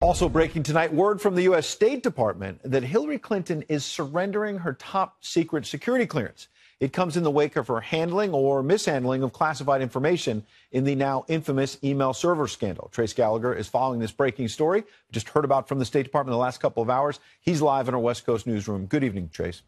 Also breaking tonight, word from the U.S. State Department that Hillary Clinton is surrendering her top secret security clearance. It comes in the wake of her handling or mishandling of classified information in the now infamous email server scandal. Trace Gallagher is following this breaking story. We just heard about from the State Department in the last couple of hours. He's live in our West Coast newsroom. Good evening, Trace.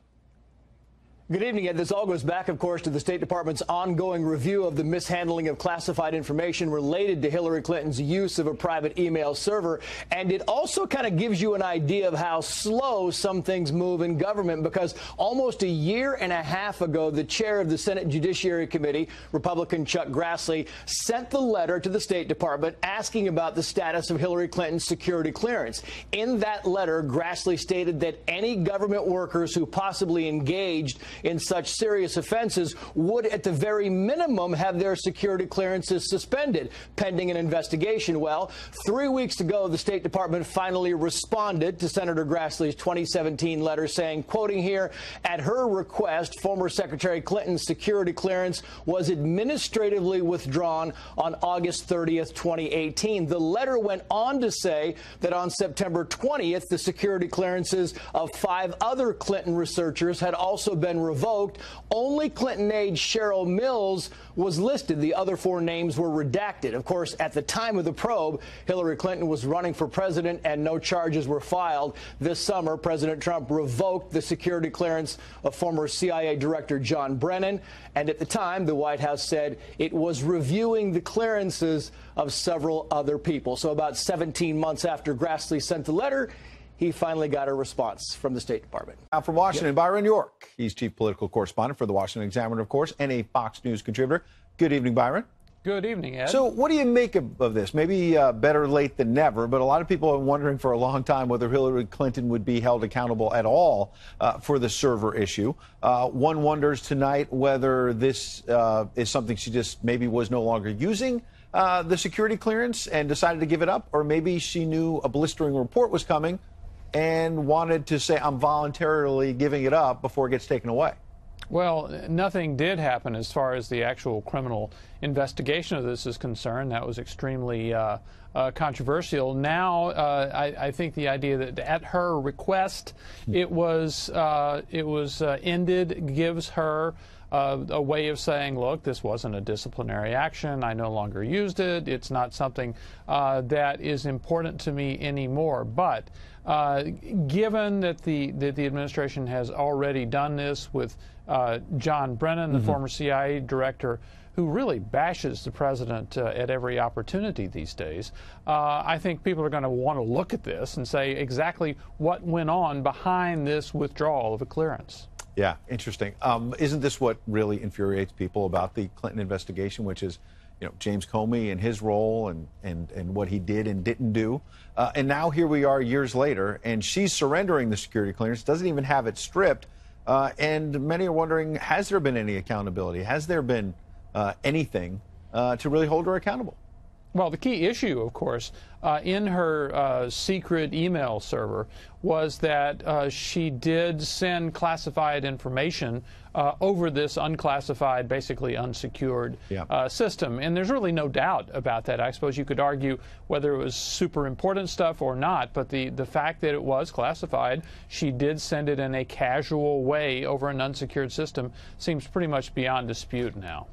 Good evening, Ed. This all goes back, of course, to the State Department's ongoing review of the mishandling of classified information related to Hillary Clinton's use of a private email server. And it also kind of gives you an idea of how slow some things move in government, because almost a year and a half ago, the chair of the Senate Judiciary Committee, Republican Chuck Grassley, sent the letter to the State Department asking about the status of Hillary Clinton's security clearance. In that letter, Grassley stated that any government workers who possibly engaged in such serious offenses would, at the very minimum, have their security clearances suspended pending an investigation. Well, 3 weeks ago, the State Department finally responded to Senator Grassley's 2017 letter saying, quoting here, at her request, former Secretary Clinton's security clearance was administratively withdrawn on August 30th, 2018. The letter went on to say that on September 20th, the security clearances of 5 other Clinton researchers had also been revoked. Only Clinton aide Cheryl Mills was listed. The other 4 names were redacted. Of course, at the time of the probe, Hillary Clinton was running for president and no charges were filed. This summer, President Trump revoked the security clearance of former CIA Director John Brennan. And at the time, the White House said it was reviewing the clearances of several other people. So about 17 months after Grassley sent the letter, he finally got a response from the State Department. Now from Washington, Byron York. He's chief political correspondent for the Washington Examiner, of course, and a Fox News contributor. Good evening, Byron. Good evening, Ed. So what do you make of this? Maybe better late than never, but a lot of people are wondering for a long time whether Hillary Clinton would be held accountable at all for the server issue. One wonders tonight whether this is something she just maybe was no longer using the security clearance and decided to give it up, or maybe she knew a blistering report was coming and wanted to say, I'm voluntarily giving it up before it gets taken away. Well, nothing did happen as far as the actual criminal investigation of this is concerned. That was extremely controversial. Now, I think the idea that at her request it was ended gives her a way of saying, look, this wasn't a disciplinary action. I no longer used it. It's not something that is important to me anymore. But given that the administration has already done this with John Brennan, the former CIA director, who really bashes the president at every opportunity these days, I think people are going to want to look at this and say exactly what went on behind this withdrawal of a clearance. Yeah, interesting. Isn't this what really infuriates people about the Clinton investigation, which is, James Comey and his role and what he did and didn't do? And now here we are years later, and she's surrendering the security clearance, doesn't even have it stripped. And many are wondering, has there been any accountability? Has there been anything to really hold her accountable? Well, the key issue, of course, in her secret email server was that she did send classified information over this unclassified, basically unsecured system. And there's really no doubt about that. I suppose you could argue whether it was super important stuff or not, but the fact that it was classified, she did send it in a casual way over an unsecured system, seems pretty much beyond dispute now.